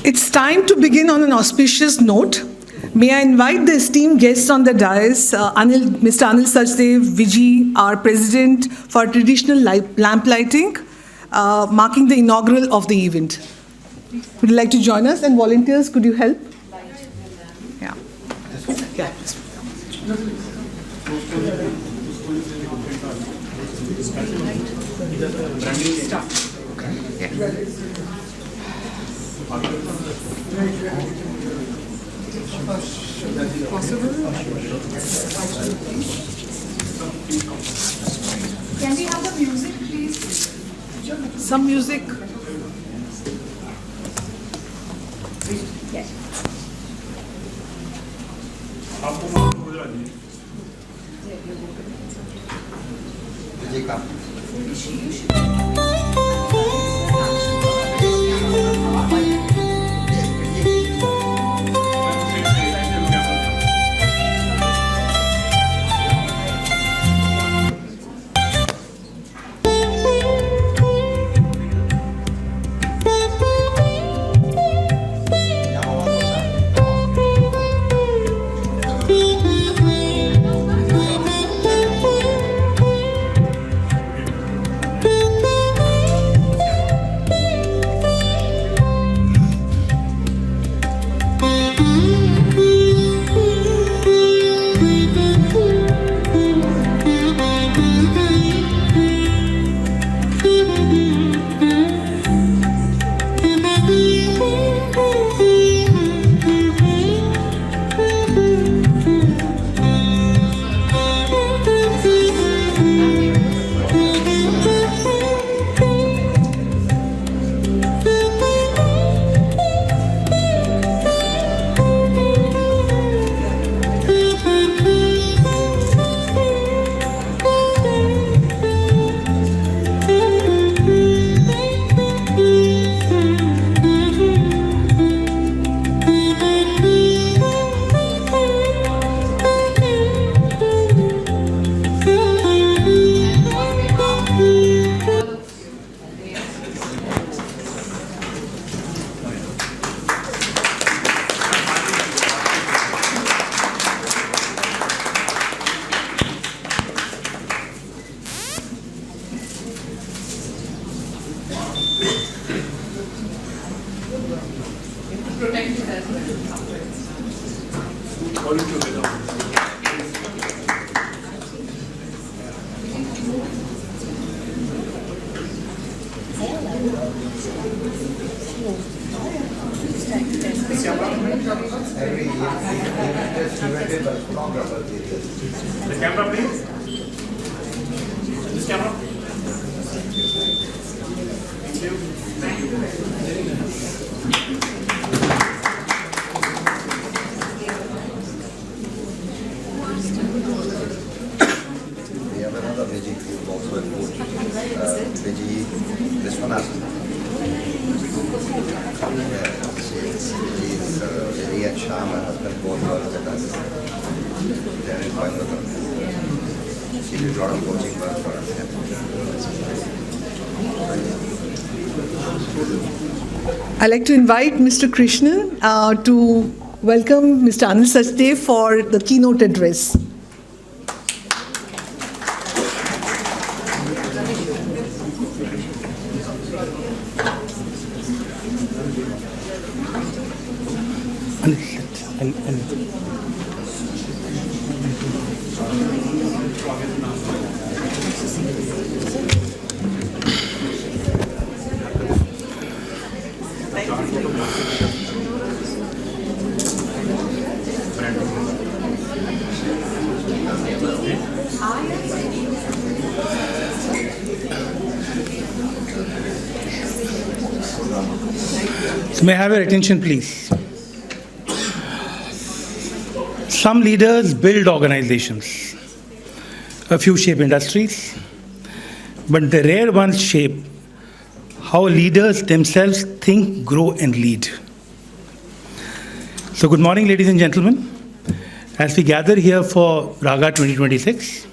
It's time to begin on an auspicious note. May I invite the esteemed guests on the dais, Mr. Anil Sachdeva, Viji, our President for traditional lamp lighting, marking the inaugural of the event. Would you like to join us? And volunteers, could you help? Yeah. Yeah. Can we have the music, please? Some music. Yes. The camera, please. This camera. Thank you. Thank you. We have another Viji who also a coach. Viji, this one has. She is Viji and Sham, her husband, both work with us. They are in Coimbatore. She did a lot of coaching work for us. I'd like to invite Mr. Krishnan to welcome Mr. Anil Sachdeva for the keynote address. So may I have your attention, please? Some leaders build organizations. A few shape industries. But the rare ones shape how leaders themselves think, grow, and lead. So good morning, ladies and gentlemen. As we gather here for Raga 2026,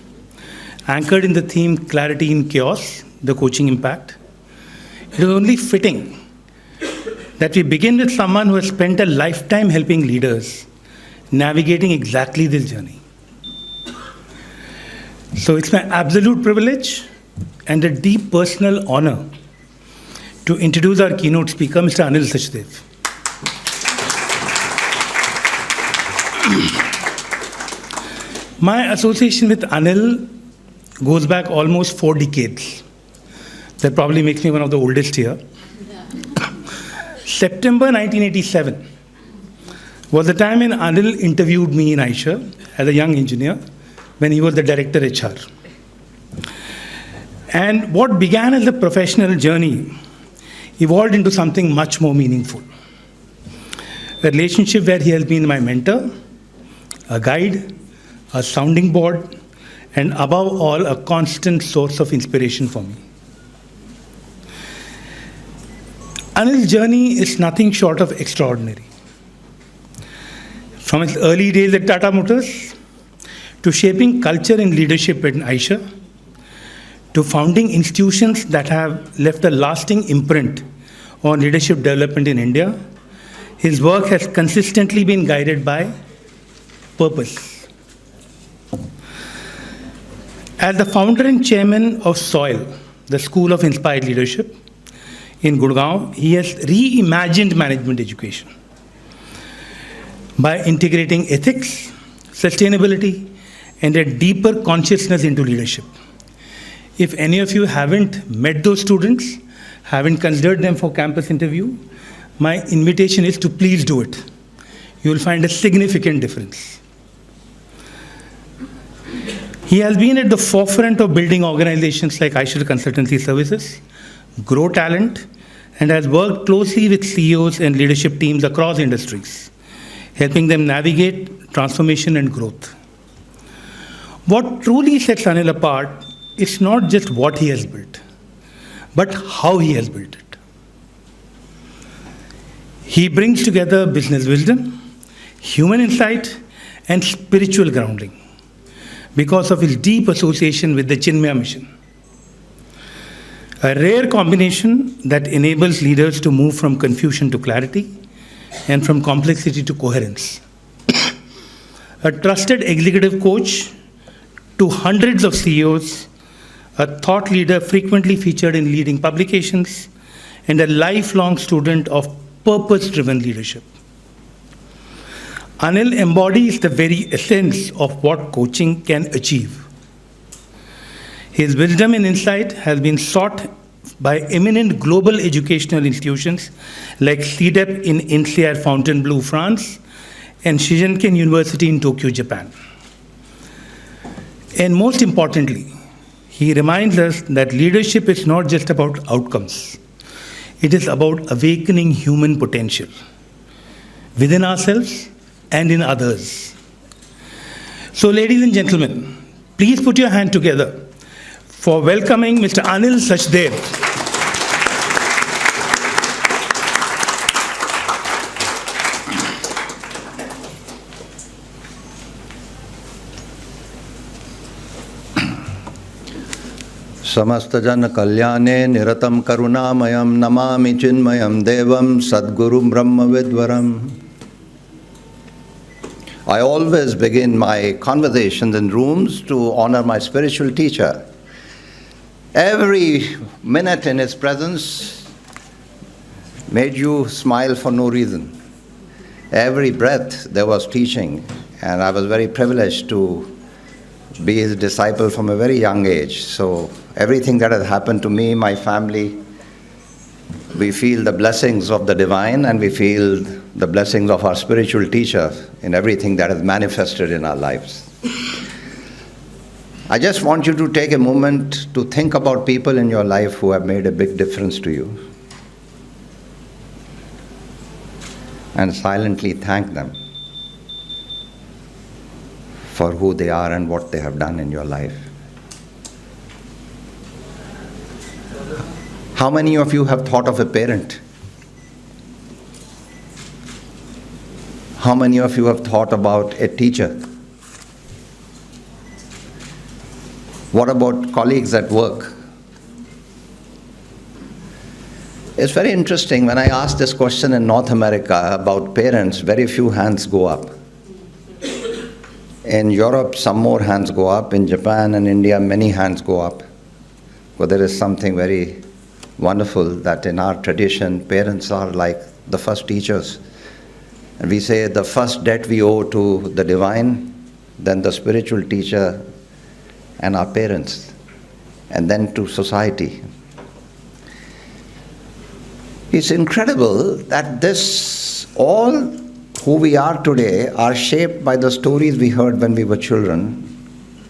anchored in the theme Clarity in Chaos, the coaching impact, it is only fitting that we begin with someone who has spent a lifetime helping leaders navigating exactly this journey. So it's my absolute privilege and a deep personal honor to introduce our keynote speaker, Mr. Anil Sachdeva. My association with Anil goes back almost 4 decades. That probably makes me one of the oldest here. September 1987 was the time when Anil interviewed me in Aisha as a young engineer when he was the director HR. And what began as a professional journey evolved into something much more meaningful. A relationship where he has been my mentor, a guide, a sounding board, and above all, a constant source of inspiration for me. Anil's journey is nothing short of extraordinary. From his early days at Tata Motors, to shaping culture and leadership in Aisha, to founding institutions that have left a lasting imprint on leadership development in India, his work has consistently been guided by purpose. As the founder and chairman of SOIL, the School of Inspired Leadership, in Gurgaon, he has reimagined management education by integrating ethics, sustainability, and a deeper consciousness into leadership. If any of you haven't met those students, haven't considered them for campus interview, my invitation is to please do it. You will find a significant difference. He has been at the forefront of building organizations like Aisha Consultancy Services, Grow Talent, and has worked closely with CEOs and leadership teams across industries, helping them navigate transformation and growth. What truly sets Anil apart is not just what he has built, but how he has built it. He brings together business wisdom, human insight, and spiritual grounding because of his deep association with the Chinmaya mission. A rare combination that enables leaders to move from confusion to clarity and from complexity to coherence. A trusted executive coach to hundreds of CEOs, a thought leader frequently featured in leading publications, and a lifelong student of purpose-driven leadership. Anil embodies the very essence of what coaching can achieve. His wisdom and insight has been sought by eminent global educational institutions like CDEP in INSEAD Fontainebleau, France, and Shinseiken University in Tokyo, Japan. And most importantly, he reminds us that leadership is not just about outcomes. It is about awakening human potential within ourselves and in others. So, ladies and gentlemen, please put your hand together for welcoming Mr. Anil Sachdeva. समस्त जन कल्याणे निरतम करुणामयम नमामि चिन्मयम देवम सद्गुरुम ब्रह्म विद्वरम. I always begin my conversations in rooms to honor my spiritual teacher. Every minute in his presence made you smile for no reason. Every breath there was teaching, and I was very privileged to be his disciple from a very young age. So everything that has happened to me, my family, we feel the blessings of the divine, and we feel the blessings of our spiritual teacher in everything that has manifested in our lives. I just want you to take a moment to think about people in your life who have made a big difference to you, and silently thank them for who they are and what they have done in your life. How many of you have thought of a parent? How many of you have thought about a teacher? What about colleagues at work? It's very interesting. When I ask this question in North America about parents, very few hands go up. In Europe, some more hands go up. In Japan and India, many hands go up. But there is something very wonderful that in our tradition, parents are like the first teachers. And we say the first debt we owe to the divine, then the spiritual teacher and our parents, and then to society. It's incredible that all who we are today are shaped by the stories we heard when we were children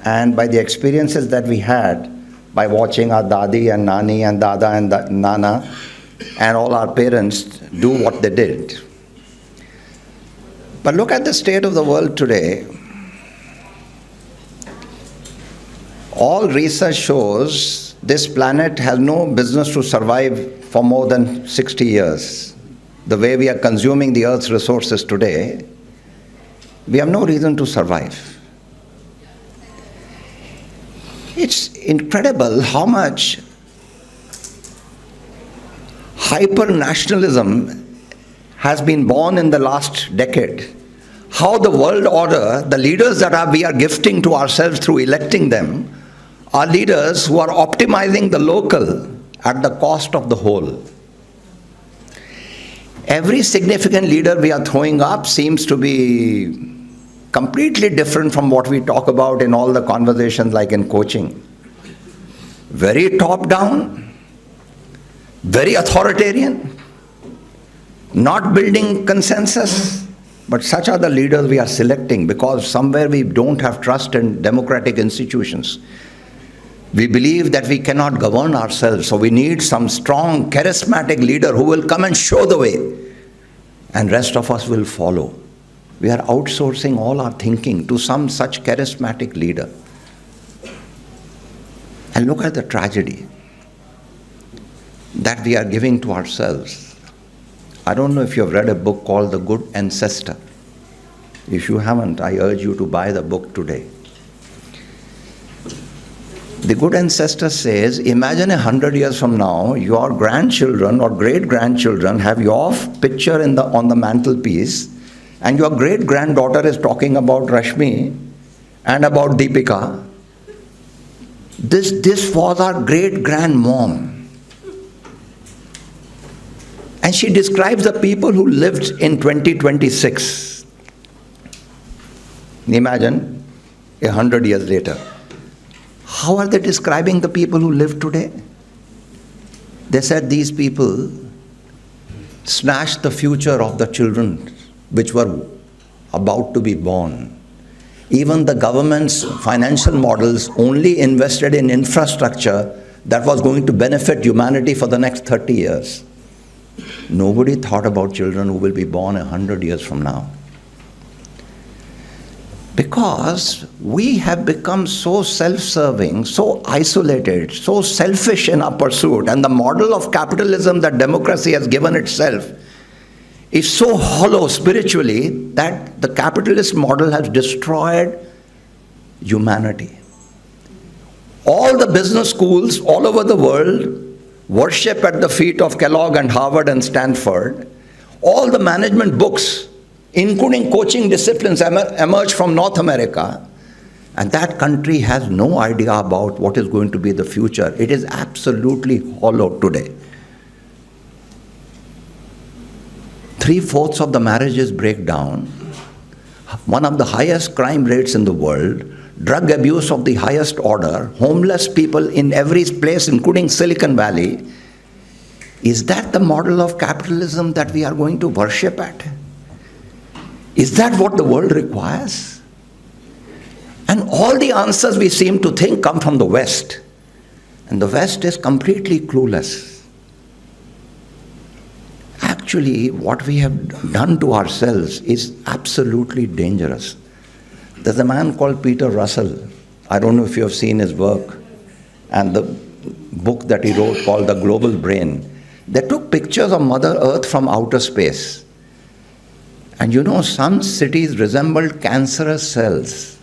and by the experiences that we had by watching our dadi and nani and dada and nana and all our parents do what they did. But look at the state of the world today. All research shows this planet has no business to survive for more than 60 years. The way we are consuming the earth's resources today, we have no reason to survive. It's incredible how much hyper-nationalism has been born in the last decade. How the world order, the leaders that we are gifting to ourselves through electing them, are leaders who are optimizing the local at the cost of the whole. Every significant leader we are throwing up seems to be completely different from what we talk about in all the conversations like in coaching. Very top-down, very authoritarian, not building consensus, but such are the leaders we are selecting because somewhere we don't have trust in democratic institutions. We believe that we cannot govern ourselves, so we need some strong, charismatic leader who will come and show the way, and rest of us will follow. We are outsourcing all our thinking to some such charismatic leader. And look at the tragedy that we are giving to ourselves. I don't know if you have read a book called The Good Ancestor. If you haven't, I urge you to buy the book today. The Good Ancestor says, imagine 100 years from now, your grandchildren or great-grandchildren have your picture on the mantelpiece, and your great-granddaughter is talking about Rashmi and about Deepika. This was our great-grandmom. And she describes the people who lived in 2026. Imagine 100 years later. How are they describing the people who live today? They said these people snatched the future of the children which were about to be born. Even the government's financial models only invested in infrastructure that was going to benefit humanity for the next 30 years. Nobody thought about children who will be born 100 years from now. Because we have become so self-serving, so isolated, so selfish in our pursuit, and the model of capitalism that democracy has given itself is so hollow spiritually that the capitalist model has destroyed humanity. All the business schools all over the world worship at the feet of Kellogg and Harvard and Stanford. All the management books, including coaching disciplines, emerge from North America, and that country has no idea about what is going to be the future. It is absolutely hollow today. 3/4 of the marriages break down, one of the highest crime rates in the world, drug abuse of the highest order, homeless people in every place, including Silicon Valley. Is that the model of capitalism that we are going to worship at? Is that what the world requires? And all the answers we seem to think come from the West. And the West is completely clueless. Actually, what we have done to ourselves is absolutely dangerous. There's a man called Peter Russell. I don't know if you have seen his work and the book that he wrote called The Global Brain. They took pictures of Mother Earth from outer space. And you know, some cities resembled cancerous cells.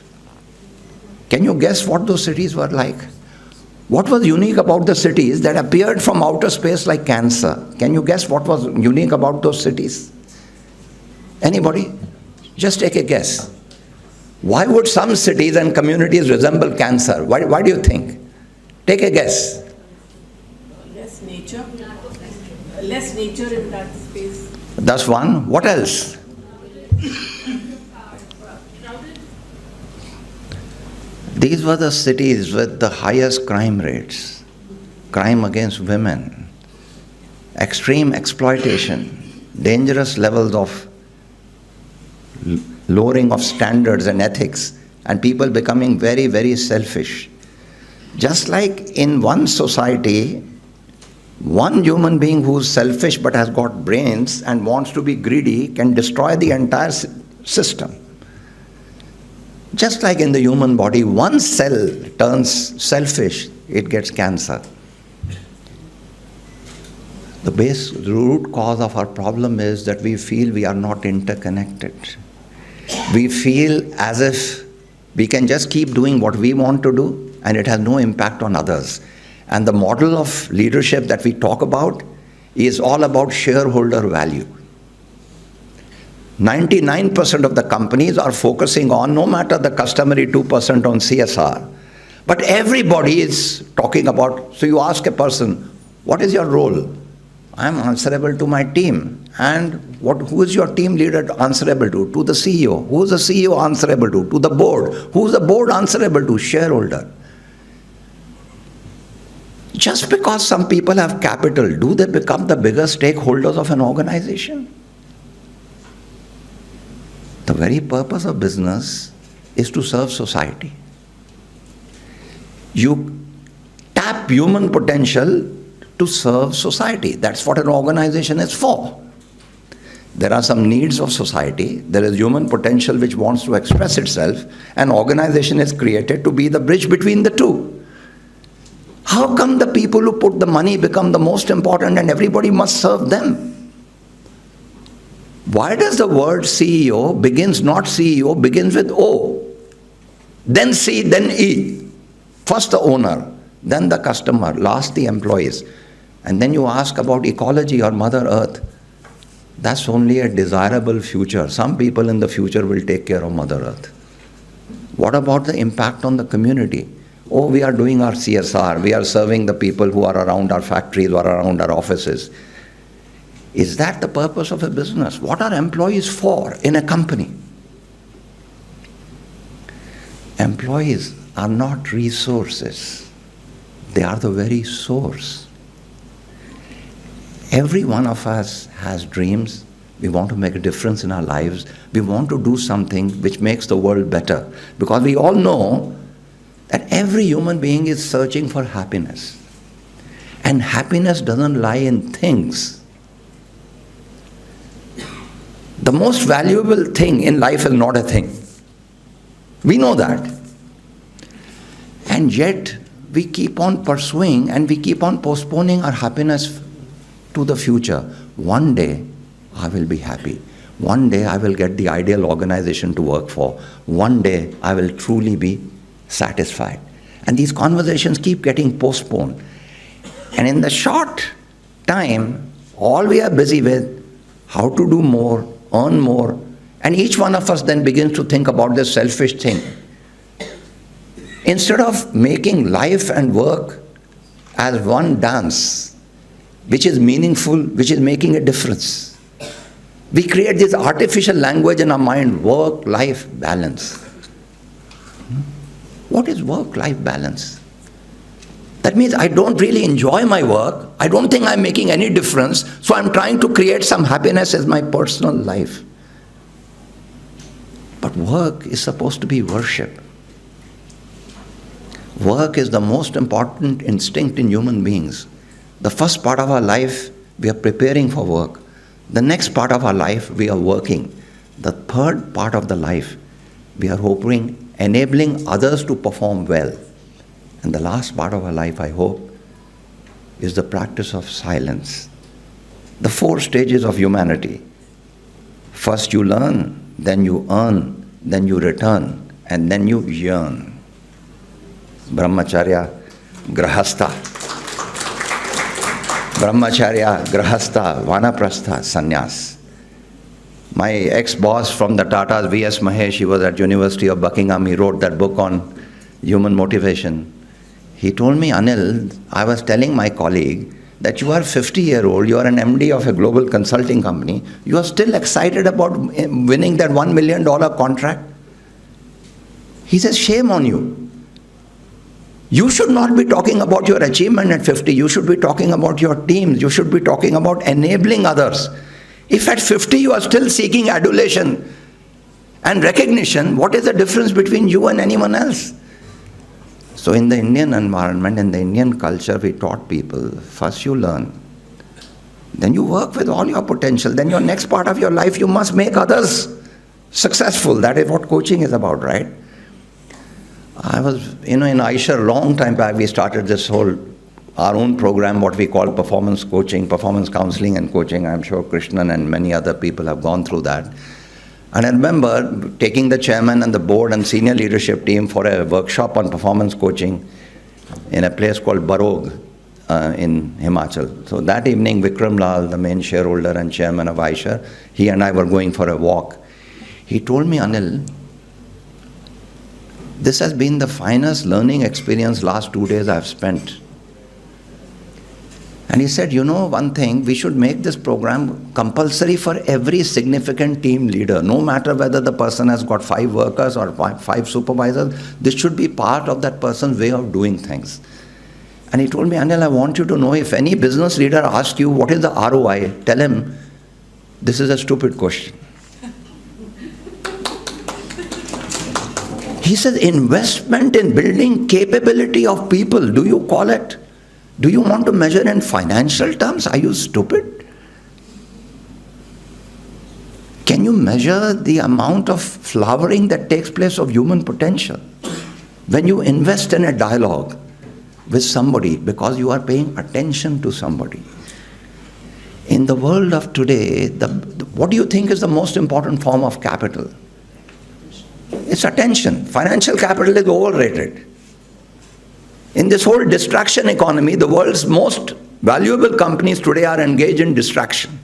Can you guess what those cities were like? What was unique about the cities that appeared from outer space like cancer? Can you guess what was unique about those cities? Anybody? Just take a guess. Why would some cities and communities resemble cancer? Why do you think? Take a guess. Less nature. Less nature in that space. That's one. What else? These were the cities with the highest crime rates, crime against women, extreme exploitation, dangerous levels of lowering of standards and ethics, and people becoming very, very selfish. Just like in one society, one human being who's selfish but has got brains and wants to be greedy can destroy the entire system. Just like in the human body, one cell turns selfish, it gets cancer. The root cause of our problem is that we feel we are not interconnected. We feel as if we can just keep doing what we want to do and it has no impact on others. And the model of leadership that we talk about is all about shareholder value. 99% of the companies are focusing on, no matter the customary 2% on CSR, but everybody is talking about, so you ask a person, what is your role? I am answerable to my team. And who is your team leader answerable to? To the CEO. Who is the CEO answerable to? To the board. Who is the board answerable to? Shareholder. Just because some people have capital, do they become the biggest stakeholders of an organization? The very purpose of business is to serve society. You tap human potential to serve society. That's what an organization is for. There are some needs of society. There is human potential which wants to express itself. An organization is created to be the bridge between the two. How come the people who put the money become the most important and everybody must serve them? Why does the word CEO begins with O, then C, then E? First the owner, then the customer, last the employees. And then you ask about ecology or Mother Earth. That's only a desirable future. Some people in the future will take care of Mother Earth. What about the impact on the community? Oh, we are doing our CSR. We are serving the people who are around our factories or around our offices. Is that the purpose of a business? What are employees for in a company? Employees are not resources. They are the very source. Every one of us has dreams. We want to make a difference in our lives. We want to do something which makes the world better. Because we all know that every human being is searching for happiness. And happiness doesn't lie in things. The most valuable thing in life is not a thing. We know that. And yet, we keep on pursuing and we keep on postponing our happiness to the future. One day, I will be happy. One day, I will get the ideal organization to work for. One day, I will truly be satisfied. And these conversations keep getting postponed. And in the short time, all we are busy with, how to do more, earn more, and each one of us then begins to think about this selfish thing. Instead of making life and work as one dance, which is meaningful, which is making a difference, we create this artificial language in our mind, work-life balance. What is work-life balance? That means I don't really enjoy my work. I don't think I'm making any difference. So I'm trying to create some happiness as my personal life. But work is supposed to be worship. Work is the most important instinct in human beings. The first part of our life, we are preparing for work. The next part of our life, we are working. The third part of the life, we are hoping, enabling others to perform well. And the last part of our life, I hope, is the practice of silence. The 4 stages of humanity. First you learn, then you earn, then you return, and then you yearn. Brahmacharya, grahastha. Brahmacharya, grahastha, vanaprastha, sannyas. My ex-boss from the Tatas, V.S. Mahesh, he was at University of Buckingham. He wrote that book on human motivation. He told me, Anil, I was telling my colleague that you are 50-year-old, you are an MD of a global consulting company, you are still excited about winning that $1 million contract? He says, shame on you. You should not be talking about your achievement at 50. You should be talking about your teams. You should be talking about enabling others. If at 50 you are still seeking adulation and recognition, what is the difference between you and anyone else? So in the Indian environment, in the Indian culture, we taught people, first you learn, then you work with all your potential, then your next part of your life, you must make others successful. That is what coaching is about, right? I was, in Aisha, a long time back, we started this our own program, what we call performance coaching, performance counseling and coaching. I'm sure Krishnan and many other people have gone through that. And I remember taking the chairman and the board and senior leadership team for a workshop on performance coaching in a place called Barog in Himachal. So that evening, Vikram Lal, the main shareholder and chairman of Aisha, he and I were going for a walk. He told me, Anil, this has been the finest learning experience last 2 days I've spent. And he said, one thing, we should make this program compulsory for every significant team leader. No matter whether the person has got 5 workers or 5 supervisors, this should be part of that person's way of doing things. And he told me, Anil, I want you to know, if any business leader asks you, what is the ROI? Tell him, this is a stupid question. He says, investment in building capability of people, do you call it? Do you want to measure in financial terms? Are you stupid? Can you measure the amount of flowering that takes place of human potential when you invest in a dialogue with somebody because you are paying attention to somebody? In the world of today, what do you think is the most important form of capital? It's attention. Financial capital is overrated. In this whole distraction economy, the world's most valuable companies today are engaged in distraction.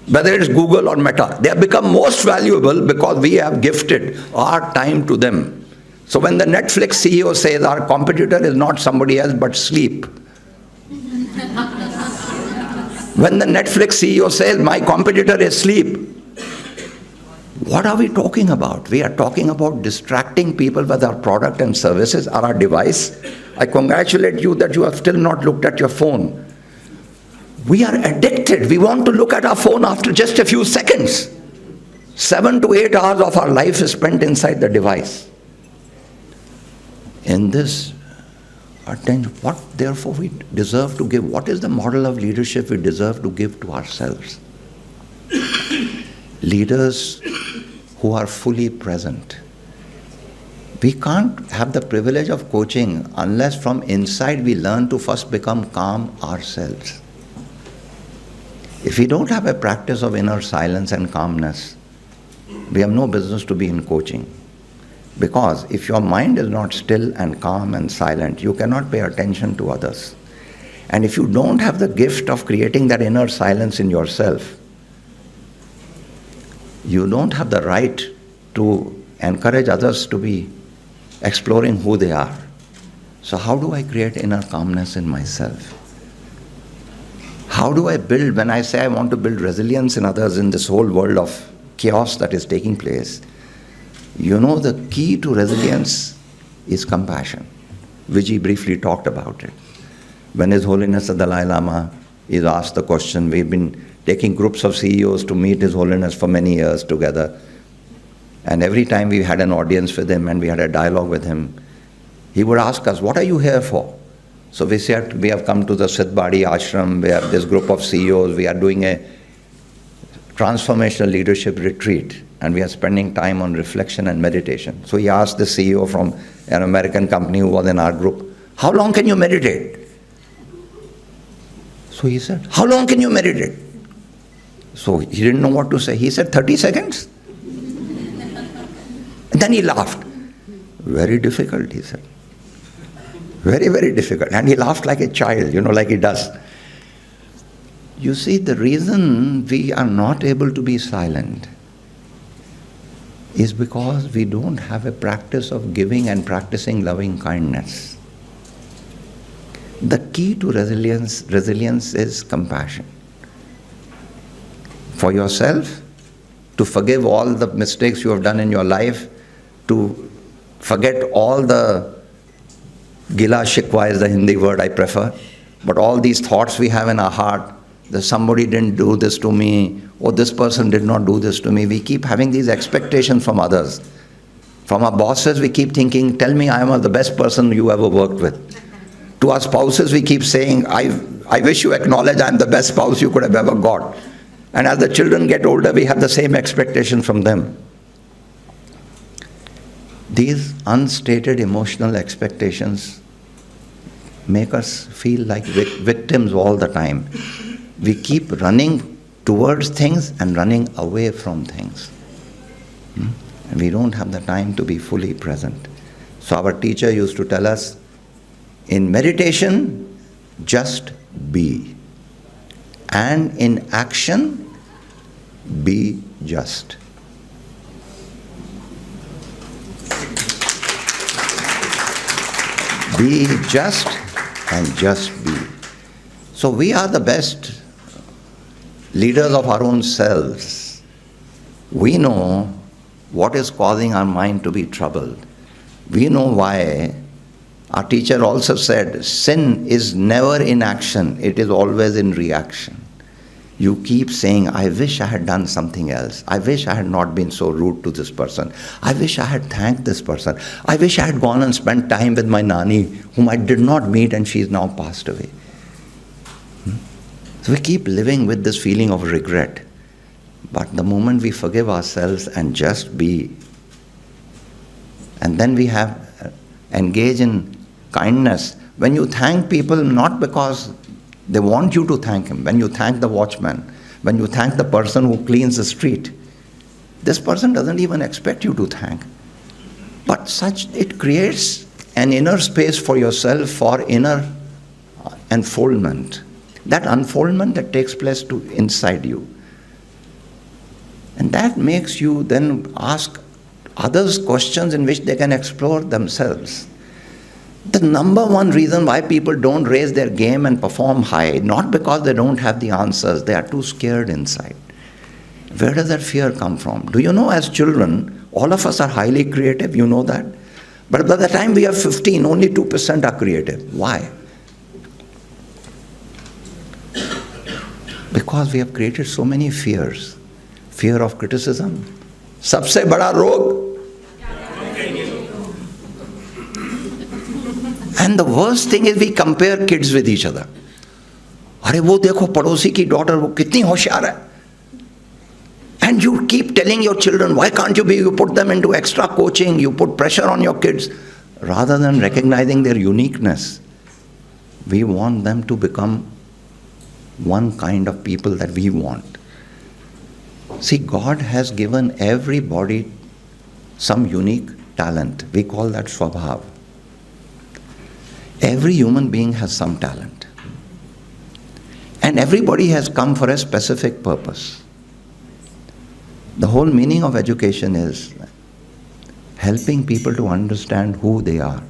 Whether it's Google or Meta, they have become most valuable because we have gifted our time to them. So when the Netflix CEO says our competitor is not somebody else but sleep, when the Netflix CEO says my competitor is sleep, what are we talking about? We are talking about distracting people with our product and services or our device. I congratulate you that you have still not looked at your phone. We are addicted. We want to look at our phone after just a few seconds. 7 to 8 hours of our life is spent inside the device. In this attention, what therefore we deserve to give? What is the model of leadership we deserve to give to ourselves? Leaders who are fully present. We can't have the privilege of coaching unless from inside we learn to first become calm ourselves. If we don't have a practice of inner silence and calmness, we have no business to be in coaching. Because if your mind is not still and calm and silent, you cannot pay attention to others. And if you don't have the gift of creating that inner silence in yourself, you don't have the right to encourage others to be exploring who they are. So how do I create inner calmness in myself? How do I build, when I say I want to build resilience in others in this whole world of chaos that is taking place? The key to resilience is compassion. Vijay briefly talked about it. When His Holiness the Dalai Lama is asked the question, we've been taking groups of CEOs to meet His Holiness for many years together. And every time we had an audience with him and we had a dialogue with him, he would ask us, what are you here for? So we said, we have come to the Siddhbadi ashram, we have this group of CEOs, we are doing a transformational leadership retreat and we are spending time on reflection and meditation. So he asked the CEO from an American company who was in our group, how long can you meditate? So he said, how long can you meditate? So he didn't know what to say. He said, 30 seconds. And then he laughed. Very difficult, he said. Very, very difficult. And he laughed like a child, like he does. You see, the reason we are not able to be silent is because we don't have a practice of giving and practicing loving kindness. The key to resilience is compassion. For yourself, to forgive all the mistakes you have done in your life, to forget all the gila shikwa is the Hindi word I prefer, but all these thoughts we have in our heart, that somebody didn't do this to me, or this person did not do this to me. We keep having these expectations from others. From our bosses, we keep thinking, tell me I am the best person you ever worked with. To our spouses, we keep saying, I wish you acknowledge I am the best spouse you could have ever got. And as the children get older, we have the same expectation from them. These unstated emotional expectations make us feel like victims all the time. We keep running towards things and running away from things. And we don't have the time to be fully present. So our teacher used to tell us, in meditation, just be. And in action, be just. Be just and just be. So we are the best leaders of our own selves. We know what is causing our mind to be troubled. We know why. Our teacher also said, sin is never in action, it is always in reaction. You keep saying, I wish I had done something else. I wish I had not been so rude to this person. I wish I had thanked this person. I wish I had gone and spent time with my nani, whom I did not meet and she is now passed away. So we keep living with this feeling of regret. But the moment we forgive ourselves and just be, and then we have engage in kindness. When you thank people, not because they want you to thank him, when you thank the watchman, when you thank the person who cleans the street, this person doesn't even expect you to thank. But it creates an inner space for yourself for inner unfoldment. That unfoldment that takes place inside you. And that makes you then ask others questions in which they can explore themselves. The number one reason why people don't raise their game and perform high, not because they don't have the answers, they are too scared inside. Where does that fear come from? Do you know, as children, all of us are highly creative, you know that? But by the time we are 15, only 2% are creative. Why? Because we have created so many fears. Fear of criticism. सबसे बड़ा रोग. And the worst thing is we compare kids with each other. अरे वो देखो पड़ोसी की daughter वो कितनी होशियार है. And you keep telling your children, why can't you be? You put them into extra coaching, you put pressure on your kids, rather than recognizing their uniqueness. We want them to become one kind of people that we want. See, God has given everybody some unique talent. We call that swabhav. Every human being has some talent. And everybody has come for a specific purpose. The whole meaning of education is helping people to understand who they are.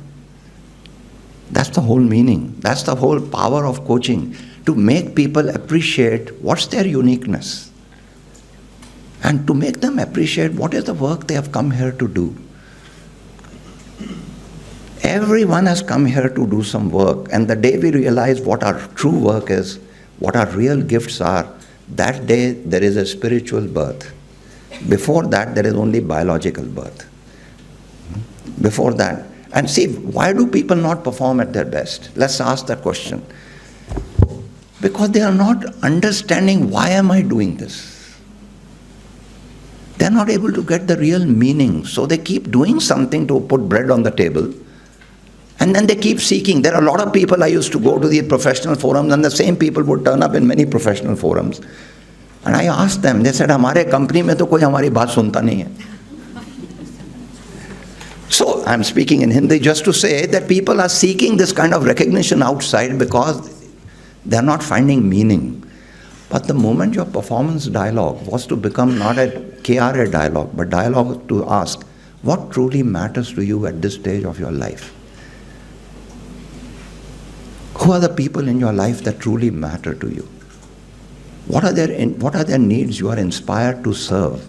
That's the whole meaning. That's the whole power of coaching. To make people appreciate what's their uniqueness. And to make them appreciate what is the work they have come here to do. Everyone has come here to do some work, and the day we realize what our true work is, what our real gifts are, that day there is a spiritual birth. Before that, there is only biological birth. Before that. And see, why do people not perform at their best? Let's ask that question. Because they are not understanding, why am I doing this? They are not able to get the real meaning. So they keep doing something to put bread on the table. And then they keep seeking. There are a lot of people, I used to go to these professional forums, and the same people would turn up in many professional forums. And I asked them, they said, हमारे company में तो कोई हमारी बात सुनता नहीं है. So I'm speaking in Hindi just to say that people are seeking this kind of recognition outside because they're not finding meaning. But the moment your performance dialogue was to become not a KRA dialogue, but dialogue to ask, what truly matters to you at this stage of your life? Who are the people in your life that truly matter to you? What are their needs you are inspired to serve?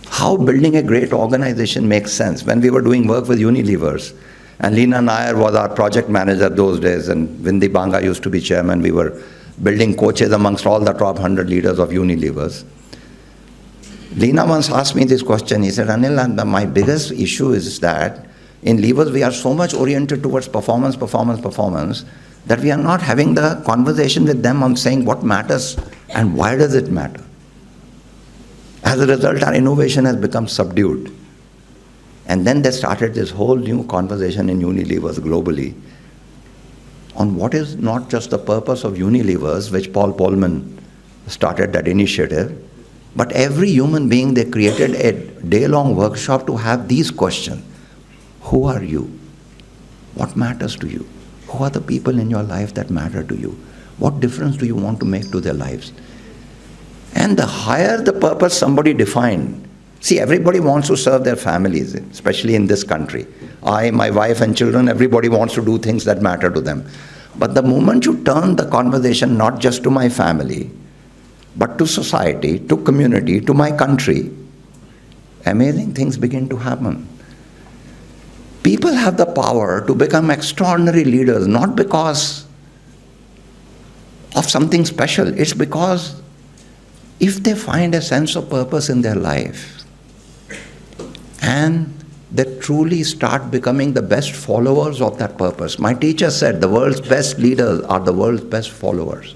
How building a great organization makes sense. When we were doing work with Unilevers, and Leena Nair was our project manager those days, and Vindi Banga used to be chairman, we were building coaches amongst all the top 100 leaders of Unilevers. Leena once asked me this question. He said, Anil, my biggest issue is that in levers we are so much oriented towards performance, that we are not having the conversation with them on saying what matters and why does it matter. As a result, our innovation has become subdued. And then they started this whole new conversation in Unilevers globally on what is not just the purpose of Unilevers, which Paul Polman started that initiative, but every human being, they created a day-long workshop to have these questions. Who are you? What matters to you? Who are the people in your life that matter to you? What difference do you want to make to their lives? And the higher the purpose somebody defined, see, everybody wants to serve their families, especially in this country. I, my wife and children, everybody wants to do things that matter to them. But the moment you turn the conversation not just to my family, but to society, to community, to my country, amazing things begin to happen. People have the power to become extraordinary leaders, not because of something special. It's because if they find a sense of purpose in their life and they truly start becoming the best followers of that purpose. My teacher said the world's best leaders are the world's best followers.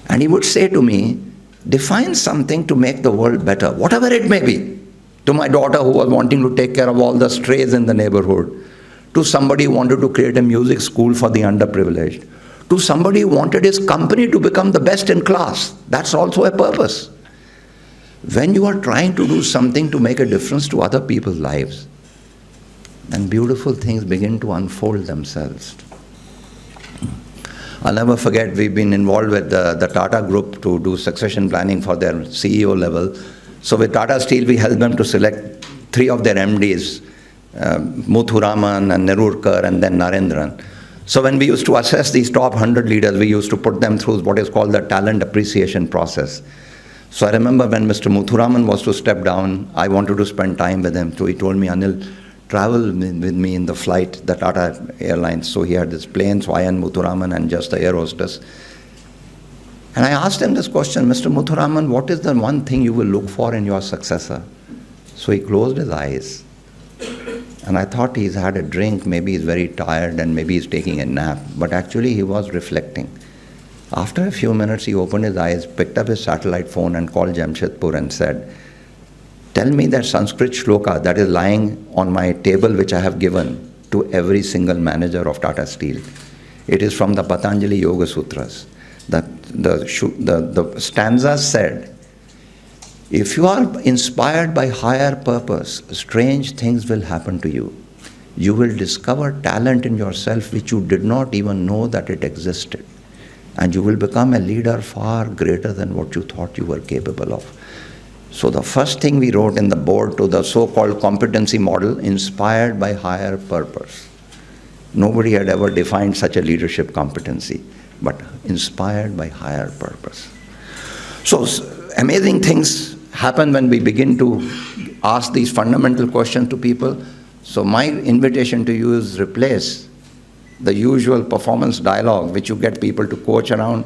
And he would say to me, define something to make the world better, whatever it may be. To my daughter who was wanting to take care of all the strays in the neighborhood, to somebody who wanted to create a music school for the underprivileged, to somebody who wanted his company to become the best in class. That's also a purpose. When you are trying to do something to make a difference to other people's lives, then beautiful things begin to unfold themselves. I'll never forget, we've been involved with the Tata Group to do succession planning for their CEO level. So with Tata Steel, we helped them to select 3 of their MDs, Muthuraman and Nerurkar and then Narendran. So when we used to assess these top 100 leaders, we used to put them through what is called the talent appreciation process. So I remember when Mr. Muthuraman was to step down, I wanted to spend time with him. So he told me, Anil, travel with me in the flight, the Tata Airlines. So he had this plane, so I and Muthuraman and just the air hostess. And I asked him this question, Mr. Muthuraman, what is the one thing you will look for in your successor? So he closed his eyes. And I thought he's had a drink, maybe he's very tired and maybe he's taking a nap. But actually he was reflecting. After a few minutes, he opened his eyes, picked up his satellite phone and called Jamshedpur and said, tell me that Sanskrit shloka that is lying on my table which I have given to every single manager of Tata Steel. It is from the Patanjali Yoga Sutras. The stanza said, if you are inspired by higher purpose, strange things will happen to you. You will discover talent in yourself which you did not even know that it existed. And you will become a leader far greater than what you thought you were capable of. So the first thing we wrote in the board to the so-called competency model, inspired by higher purpose. Nobody had ever defined such a leadership competency, but inspired by higher purpose. So amazing things happen when we begin to ask these fundamental questions to people. So my invitation to you is replace the usual performance dialogue which you get people to coach around.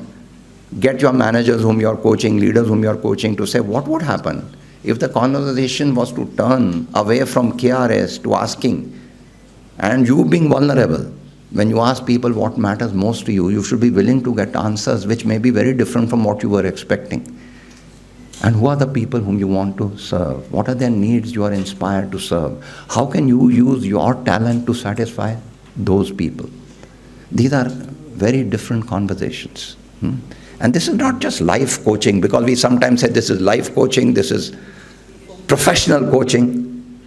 Get your managers whom you're coaching, leaders whom you're coaching to say what would happen if the conversation was to turn away from KRS to asking, and you being vulnerable. When you ask people what matters most to you, you should be willing to get answers which may be very different from what you were expecting. And who are the people whom you want to serve? What are their needs you are inspired to serve? How can you use your talent to satisfy those people? These are very different conversations. And this is not just life coaching, because we sometimes say this is life coaching, this is professional coaching.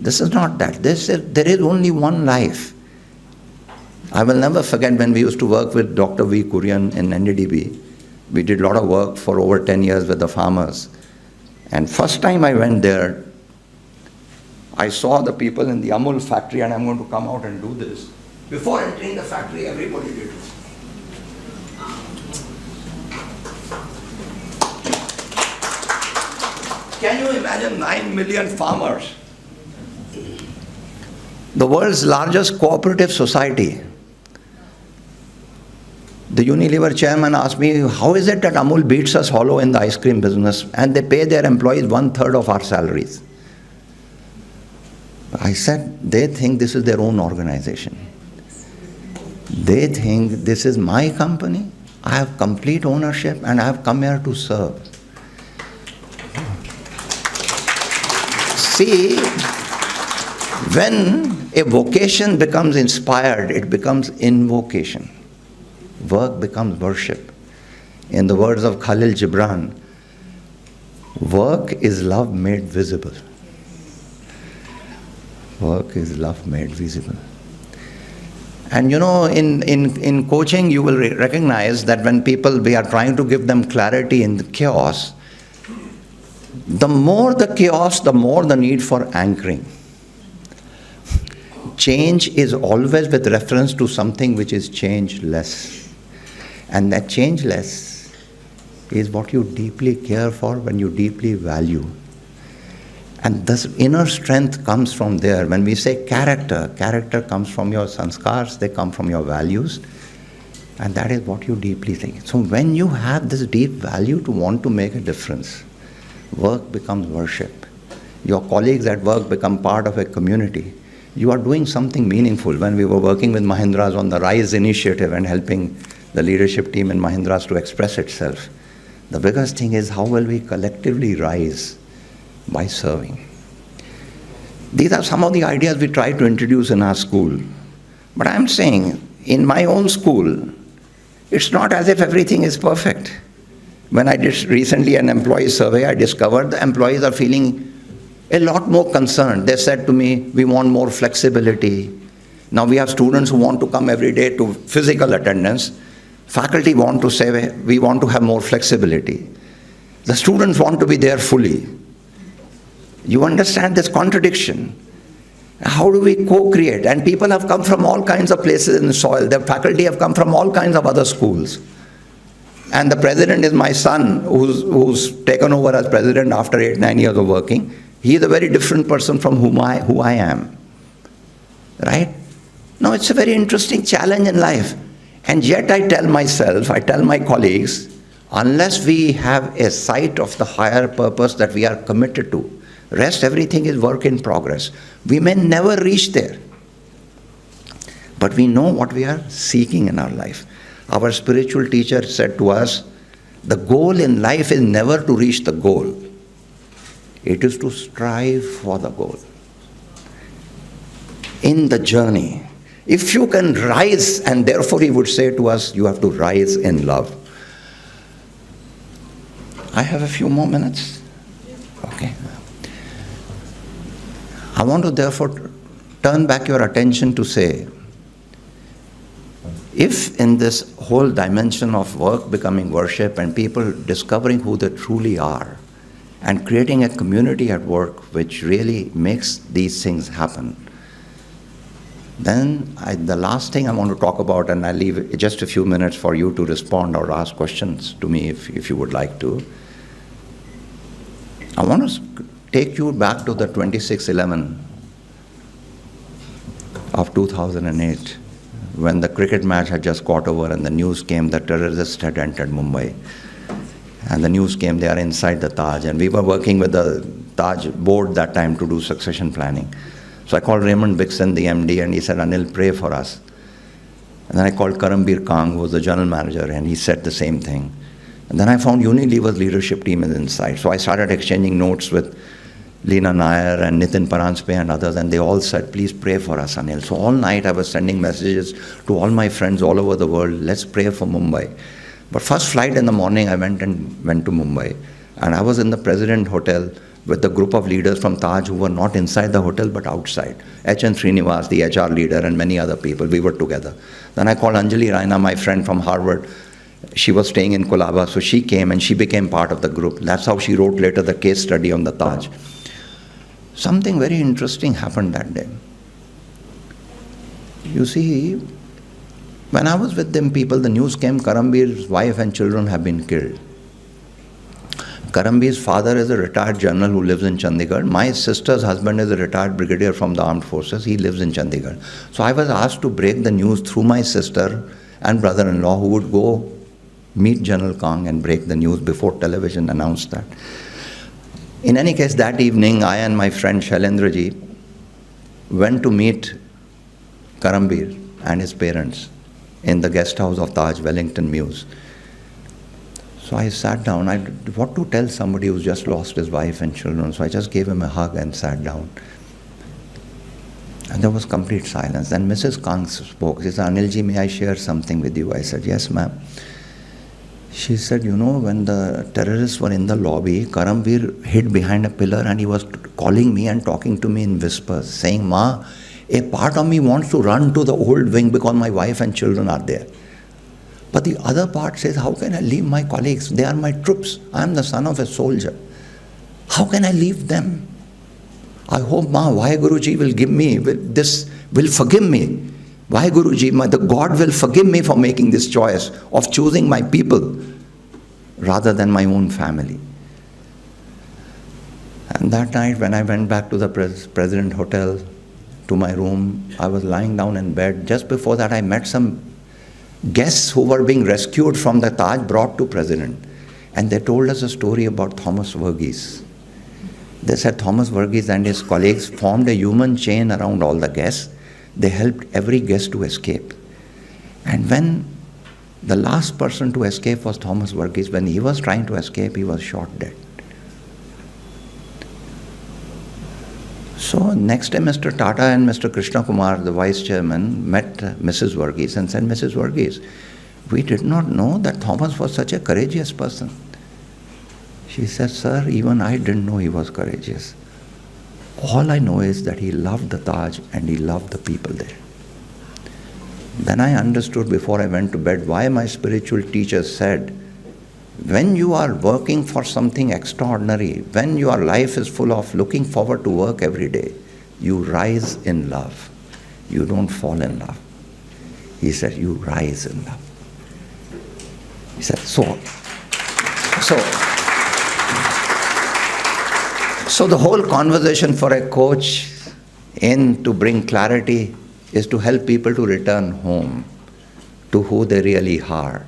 This is not that. There is only one life. I will never forget when we used to work with Dr. V. Kurian in NDDB. We did a lot of work for over 10 years with the farmers. And first time I went there, I saw the people in the Amul factory, and I'm going to come out and do this. Before entering the factory, everybody did this. Can you imagine 9 million farmers? The world's largest cooperative society. The Unilever chairman asked me, how is it that Amul beats us hollow in the ice cream business and they pay their employees 1/3 of our salaries? I said, they think this is their own organization. They think this is my company. I have complete ownership and I have come here to serve. See, when a vocation becomes inspired, it becomes invocation. Work becomes worship. In the words of Khalil Gibran, work is love made visible. Work is love made visible. And in coaching, you will recognize that when we are trying to give them clarity in the chaos, the more the chaos, the more the need for anchoring. Change is always with reference to something which is changeless. And that changeless is what you deeply care for, when you deeply value. And this inner strength comes from there. When we say character comes from your sanskars, they come from your values. And that is what you deeply think. So when you have this deep value to want to make a difference, work becomes worship. Your colleagues at work become part of a community. You are doing something meaningful. When we were working with Mahindras on the RISE initiative and helping the leadership team in Mahindras to express itself, the biggest thing is how will we collectively rise by serving. These are some of the ideas we try to introduce in our school. But I'm saying, in my own school, it's not as if everything is perfect. When I did recently an employee survey, I discovered the employees are feeling a lot more concerned. They said to me, we want more flexibility. Now we have students who want to come every day to physical attendance. Faculty want to say, we want to have more flexibility. The students want to be there fully. You understand this contradiction? How do we co-create? And people have come from all kinds of places in the soil. The faculty have come from all kinds of other schools. And the president is my son, who's taken over as president after 8-9 years of working. He is a very different person from who I am. Right? Now, it's a very interesting challenge in life. And yet I tell my colleagues, unless we have a sight of the higher purpose that we are committed to, rest everything is work in progress. We may never reach there. But we know what we are seeking in our life. Our spiritual teacher said to us, the goal in life is never to reach the goal. It is to strive for the goal. In the journey, if you can rise, and therefore he would say to us, you have to rise in love. I have a few more minutes. Okay. I want to therefore turn back your attention to say, if in this whole dimension of work becoming worship and people discovering who they truly are and creating a community at work which really makes these things happen, then the last thing I want to talk about, and I'll leave just a few minutes for you to respond or ask questions to me if you would like to. I want to take you back to the 26/11 of 2008, when the cricket match had just got over and the news came that terrorists had entered Mumbai. And the news came they are inside the Taj. And we were working with the Taj board that time to do succession planning. So I called Raymond Bixen, the MD, and he said, Anil, pray for us. And then I called Karambir Kang, who was the general manager, and he said the same thing. And then I found Unilever's leadership team is inside. So I started exchanging notes with Leena Nair and Nitin Paranspe and others, and they all said, please pray for us, Anil. So all night I was sending messages to all my friends all over the world, let's pray for Mumbai. But first flight in the morning, I went to Mumbai. And I was in the President Hotel. with the group of leaders from Taj who were not inside the hotel but outside. H.N. Srinivas, the HR leader, and many other people, we were together. Then I called Anjali Raina, my friend from Harvard. She was staying in Colaba, so she came and she became part of the group. That's how she wrote later the case study on the Taj. Something very interesting happened that day. You see, when I was with them people, the news came, Karambir's wife and children have been killed. Karambir's father is a retired general who lives in Chandigarh. My sister's husband is a retired brigadier from the armed forces. He lives in Chandigarh. So I was asked to break the news through my sister and brother-in-law, who would go meet General Kang and break the news before television announced that. In any case, that evening, I and my friend Shailendraji went to meet Karambir and his parents in the guest house of Taj, Wellington Mews. So I sat down. What to tell somebody who's just lost his wife and children? So I just gave him a hug and sat down. And there was complete silence. Then Mrs. Kang spoke. She said, Anilji, may I share something with you? I said, yes, ma'am. She said, you know, when the terrorists were in the lobby, Karambir hid behind a pillar and he was calling me and talking to me in whispers, saying, Ma, a part of me wants to run to the old wing because my wife and children are there. But the other part says, how can I leave my colleagues? They are my troops. I am the son of a soldier. How can I leave them? I hope Ma, Vaheguruji will give me this, will forgive me. Vaheguruji, the God will forgive me for making this choice of choosing my people rather than my own family. And that night when I went back to the President Hotel, to my room, I was lying down in bed. Just before that, I met some guests who were being rescued from the Taj, brought to President. And they told us a story about Thomas Verghese. They said Thomas Verghese and his colleagues formed a human chain around all the guests. They helped every guest to escape. And when the last person to escape was Thomas Verghese, when he was trying to escape, he was shot dead. So next day, Mr. Tata and Mr. Krishna Kumar, the vice chairman, met Mrs. Verghese and said, Mrs. Verghese, we did not know that Thomas was such a courageous person. She said, sir, even I didn't know he was courageous. All I know is that he loved the Taj and he loved the people there. Then I understood before I went to bed why my spiritual teacher said, when you are working for something extraordinary, when your life is full of looking forward to work every day, you rise in love. You don't fall in love. He said, you rise in love. He said, so the whole conversation for a coach to bring clarity is to help people to return home to who they really are.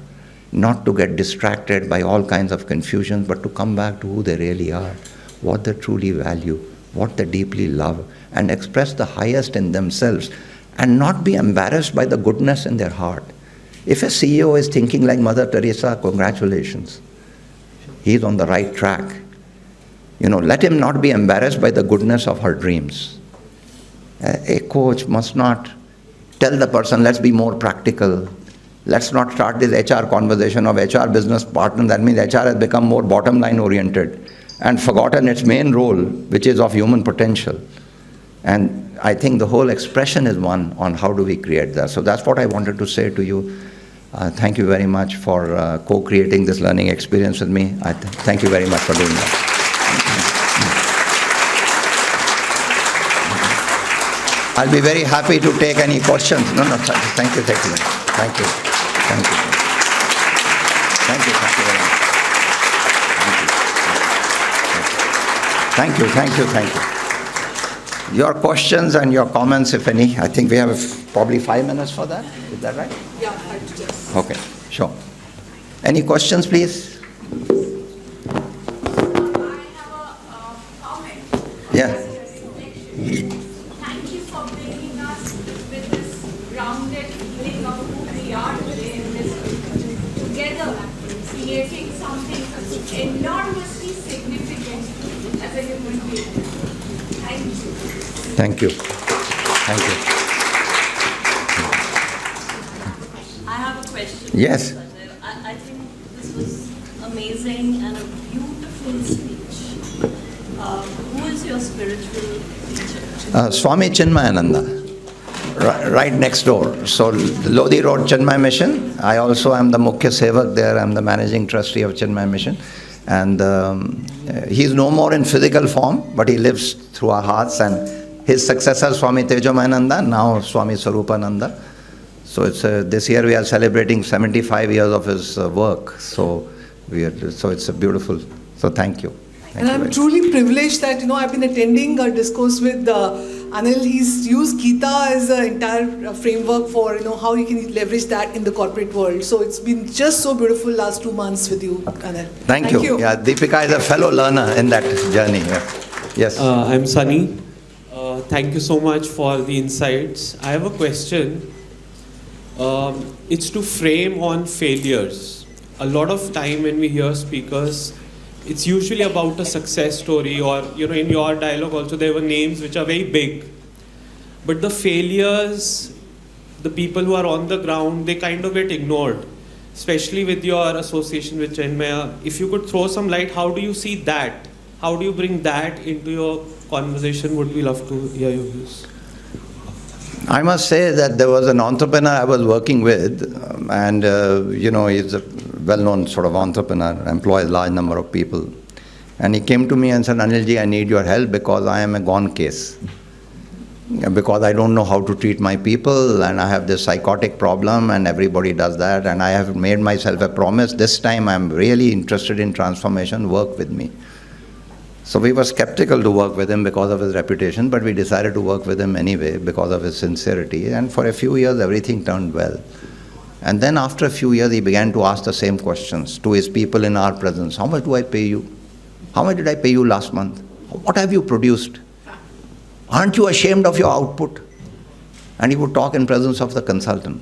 Not to get distracted by all kinds of confusions, but to come back to who they really are, what they truly value, what they deeply love, and express the highest in themselves, and not be embarrassed by the goodness in their heart. If a CEO is thinking like Mother Teresa, congratulations. He's on the right track. Let him not be embarrassed by the goodness of her dreams. A coach must not tell the person, let's be more practical. Let's not start this HR conversation of HR business partner. That means HR has become more bottom line oriented and forgotten its main role, which is of human potential. And I think the whole expression is one on how do we create that. So that's what I wanted to say to you. Thank you very much for co-creating this learning experience with me. Thank you very much for doing that. I'll be very happy to take any questions. No, thank you. Thank you. Thank you. Thank you. Thank you very much. Thank you. Your questions and your comments, if any. I think we have probably 5 minutes for that. Is that right? Yeah, 5 to 10. Okay, sure. Any questions, please? I have a comment. Yeah. Thank you for bringing us with this grounded feeling of who we are today in this together, creating something enormously significant as a human being. Thank you. Thank you. Thank you. I have a question. Yes. I think this was amazing and a beautiful speech. your spiritual teacher? Swami Chinmayananda, right next door. So Lodi Road Chinmay Mission. I also am the Mukhya Sevak there. I'm the managing trustee of Chinmay Mission. And he's no more in physical form, but he lives through our hearts. And his successor, Swami Tejomayananda, now Swami Sarupananda. So it's this year we are celebrating 75 years of his work. So it's a beautiful. So thank you. And I'm truly privileged that, I've been attending a discourse with Anil. He's used Gita as an entire framework for, how you can leverage that in the corporate world. So it's been just so beautiful last 2 months with you, Anil. Thank you. Yeah, Deepika is a fellow learner in that journey. Yeah. Yes. I'm Sunny. Thank you so much for the insights. I have a question. It's to frame on failures. A lot of time when we hear speakers, it's usually about a success story, or in your dialogue also there were names which are very big, but the failures, the people who are on the ground, they kind of get ignored, especially with your association with Chinmaya. If you could throw some light, how do you see that? How do you bring that into your conversation? Would we love to hear your views. I must say that there was an entrepreneur I was working with, and he's a well-known sort of entrepreneur, employs a large number of people. And he came to me and said, Anilji, I need your help because I am a gone case. Because I don't know how to treat my people, and I have this psychotic problem, and everybody does that, and I have made myself a promise, this time I'm really interested in transformation, work with me. So we were skeptical to work with him because of his reputation, but we decided to work with him anyway because of his sincerity. And for a few years, everything turned well. And then after a few years, he began to ask the same questions to his people in our presence. How much do I pay you? How much did I pay you last month? What have you produced? Aren't you ashamed of your output? And he would talk in presence of the consultant.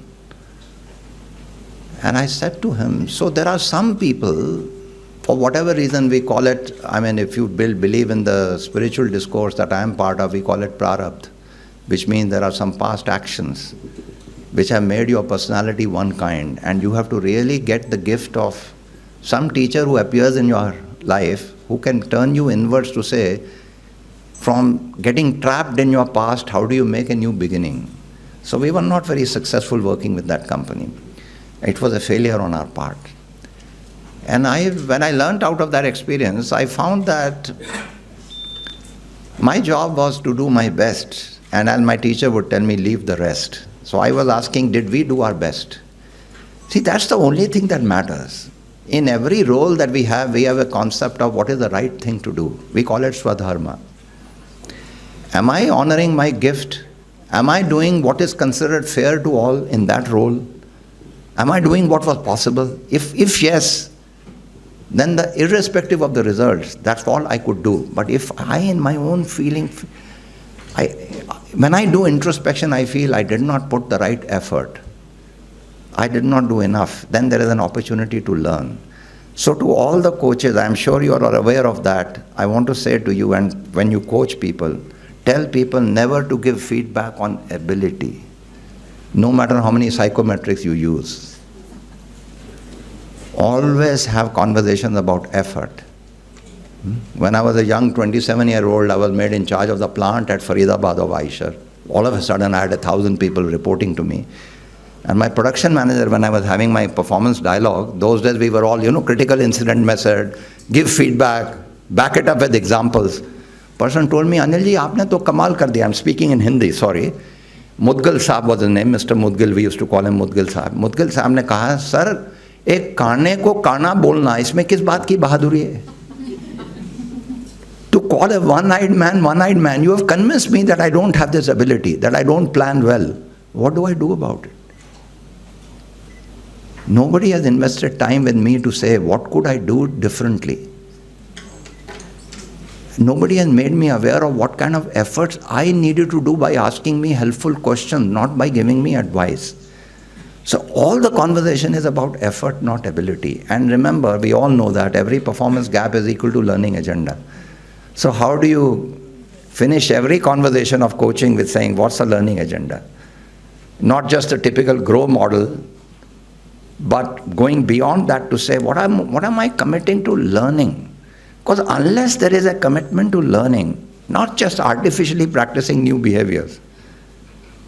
And I said to him, so there are some people, for whatever reason we call it, if you believe in the spiritual discourse that I am part of, we call it prarabdha, which means there are some past actions which have made your personality one kind, and you have to really get the gift of some teacher who appears in your life who can turn you inwards to say, from getting trapped in your past, how do you make a new beginning? So we were not very successful working with that company. It was a failure on our part. And when I learned out of that experience, I found that my job was to do my best, and as my teacher would tell me, leave the rest. So I was asking, did we do our best? See, that's the only thing that matters. In every role that we have a concept of what is the right thing to do. We call it swadharma. Am I honoring my gift? Am I doing what is considered fair to all in that role? Am I doing what was possible? If yes, then irrespective of the results, that's all I could do. But if I, in my own feeling, when I do introspection, I feel I did not put the right effort, I did not do enough, then there is an opportunity to learn. So to all the coaches, I am sure you are aware of that, I want to say to you, and when you coach people, tell people never to give feedback on ability, no matter how many psychometrics you use. Always have conversations about effort. When I was a young 27-year-old, I was made in charge of the plant at Faridabad of Aisha. All of a sudden, I had 1,000 people reporting to me. And my production manager, when I was having my performance dialogue, those days we were all, critical incident method, give feedback, back it up with examples. Person told me, Anilji, aapne to kamal kar diya. I'm speaking in Hindi, sorry. Mudgal Saab was his name, Mr. Mudgal, we used to call him Mudgal Saab. Mudgal Saab ne kaha, sir, एक काने को काना बोलना, इसमें किस बात की बहादुरी है? To call a one-eyed man, you have convinced me that I don't have this ability, that I don't plan well. What do I do about it? Nobody has invested time with me to say, what could I do differently? Nobody has made me aware of what kind of efforts I needed to do by asking me helpful questions, not by giving me advice. So all the conversation is about effort, not ability. And remember, we all know that every performance gap is equal to learning agenda. So how do you finish every conversation of coaching with saying, what's the learning agenda? Not just a typical grow model, but going beyond that to say, what am I committing to learning? Because unless there is a commitment to learning, not just artificially practicing new behaviors.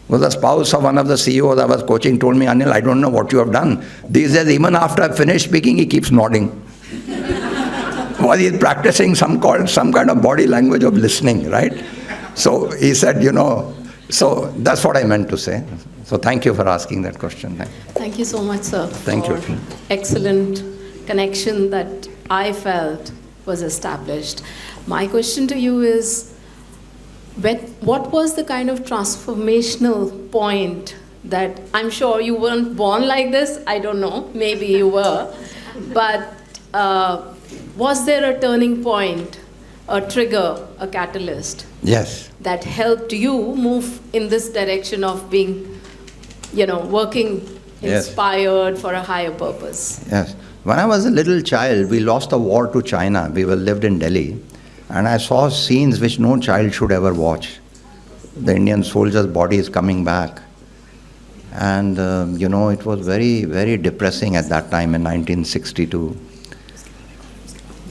Well, the spouse of one of the CEOs I was coaching told me, Anil, I don't know what you have done. These days, even after I finish speaking, he keeps nodding. Well, he's practicing some kind of body language of listening, right? So he said, so that's what I meant to say. So thank you for asking that question. Thank you so much, sir. Thank you. for Excellent connection that I felt was established. My question to you is, what was the kind of transformational point that, I'm sure you weren't born like this, I don't know, maybe you were, but was there a turning point, a trigger, a catalyst? Yes. That helped you move in this direction of being, working Yes. inspired for a higher purpose? Yes. When I was a little child, we lost a war to China. We lived in Delhi. And I saw scenes which no child should ever watch. The Indian soldiers' bodies coming back. And, it was very, very depressing at that time in 1962.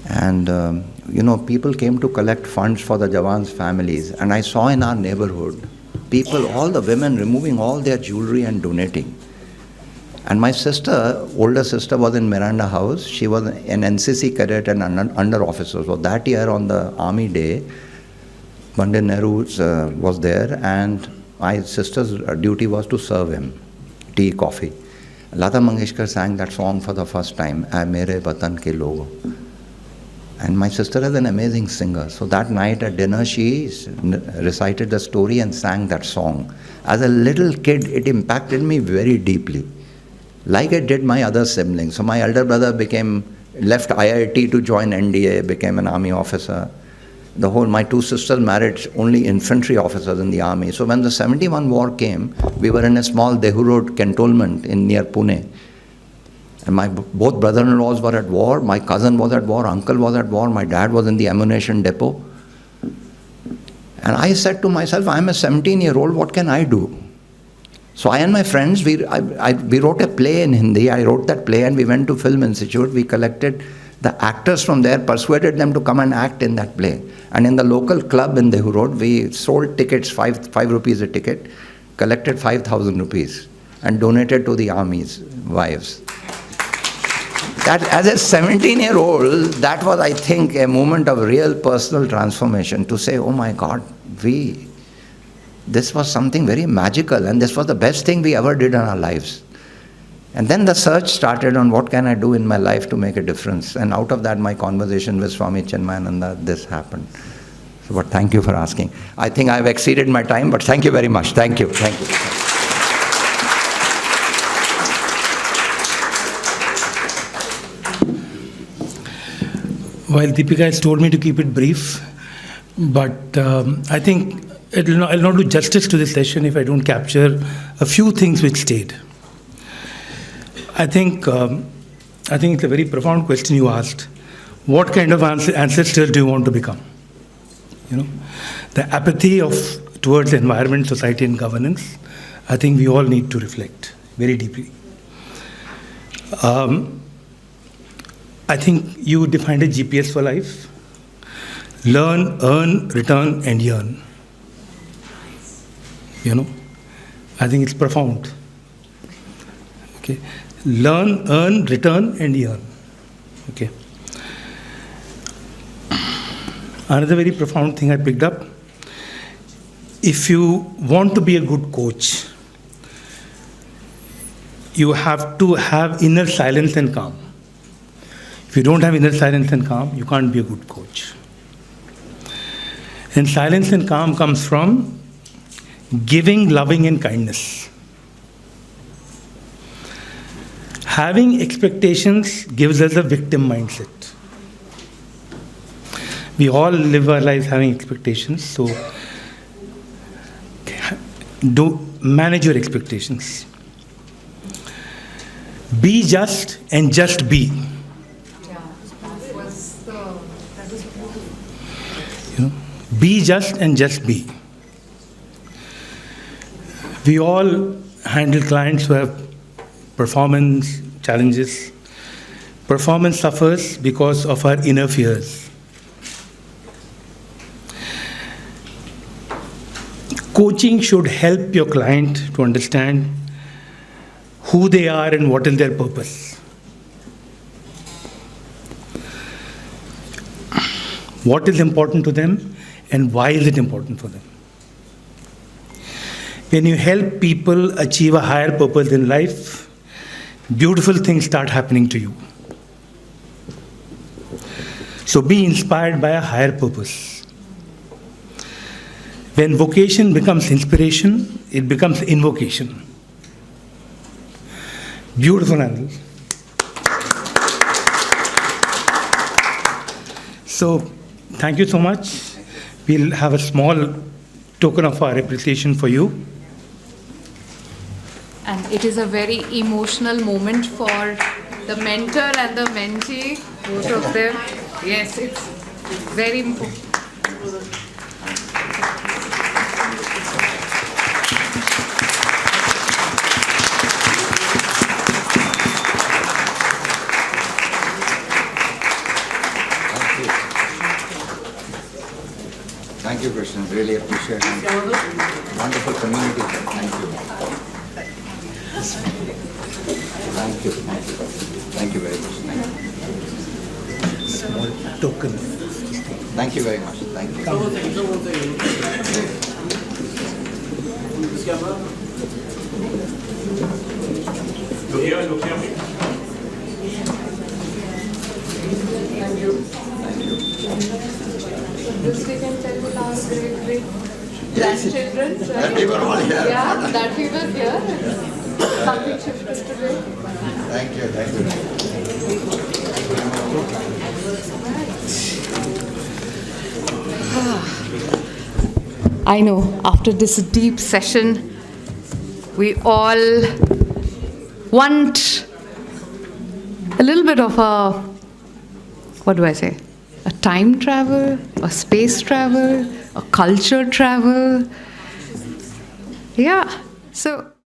And, people came to collect funds for the Jawans' families. And I saw in our neighborhood, people, all the women removing all their jewelry and donating. And my older sister was in Miranda House. She was an NCC cadet and under officer. So that year on the Army Day, Pandit Nehru was there, and my sister's duty was to serve him tea, coffee. Lata Mangeshkar sang that song for the first time, "Aay Mere Watan Ke Logo." And my sister is an amazing singer. So that night at dinner, she recited the story and sang that song. As a little kid, it impacted me very deeply, like it did my other siblings. So my elder brother left IIT to join NDA, became an army officer. My two sisters married only infantry officers in the army. So when the 71 war came, we were in a small Dehu Road cantonment near Pune. And my both brother-in-laws were at war, my cousin was at war, uncle was at war, my dad was in the ammunition depot. And I said to myself, I'm a 17-year-old, what can I do? So I and my friends, we wrote a play in Hindi. I wrote that play and we went to Film Institute. We collected the actors from there, persuaded them to come and act in that play. And in the local club in Dehu Road, we sold tickets, 5 rupees a ticket, collected 5,000 rupees and donated to the army's wives. That, as a 17-year-old, that was, I think, a moment of real personal transformation, to say, oh my God, this was something very magical, and this was the best thing we ever did in our lives. And then the search started on what can I do in my life to make a difference. And out of that, my conversation with Swami Chinmayananda, this happened. So, but thank you for asking. I think I've exceeded my time, but thank you very much. Thank you. Thank you. Well, Deepika has told me to keep it brief, but I think I'll not do justice to this session if I don't capture a few things which stayed. I think it's a very profound question you asked. What kind of ancestor do you want to become? The apathy towards environment, society, and governance. I think we all need to reflect very deeply. I think you defined a GPS for life. Learn, earn, return, and yearn. I think it's profound. Okay. Learn, earn, return, and yearn. Okay. Another very profound thing I picked up. If you want to be a good coach, you have to have inner silence and calm. If you don't have inner silence and calm, you can't be a good coach. And silence and calm comes from giving, loving, and kindness. Having expectations gives us a victim mindset. We all live our lives having expectations, so manage your expectations. Be just and just be. Be just and just be. We all handle clients who have performance challenges. Performance suffers because of our inner fears. Coaching should help your client to understand who they are and what is their purpose. What is important to them and why is it important for them? When you help people achieve a higher purpose in life, beautiful things start happening to you. So be inspired by a higher purpose. When vocation becomes inspiration, it becomes invocation. Beautiful, Anil. So, thank you so much. We'll have a small token of our appreciation for you. And it is a very emotional moment for the mentor and the mentee, both of them. Yes, it's very important. Thank you, Krishna. Really appreciate it. Wonderful community. Thank you. Thank you. Thank you. Thank you very much. Thank you. Small token. Thank you very much. Thank you. This camera. Look here, look here. Thank you. This we can tell with our great grandchildren. That we were all here. Yeah, that we were here. Something shifted today. Thank you. Thank you. I know, after this deep session, we all want a little bit of a, what do I say? A time travel, a space travel, a culture travel. Yeah, so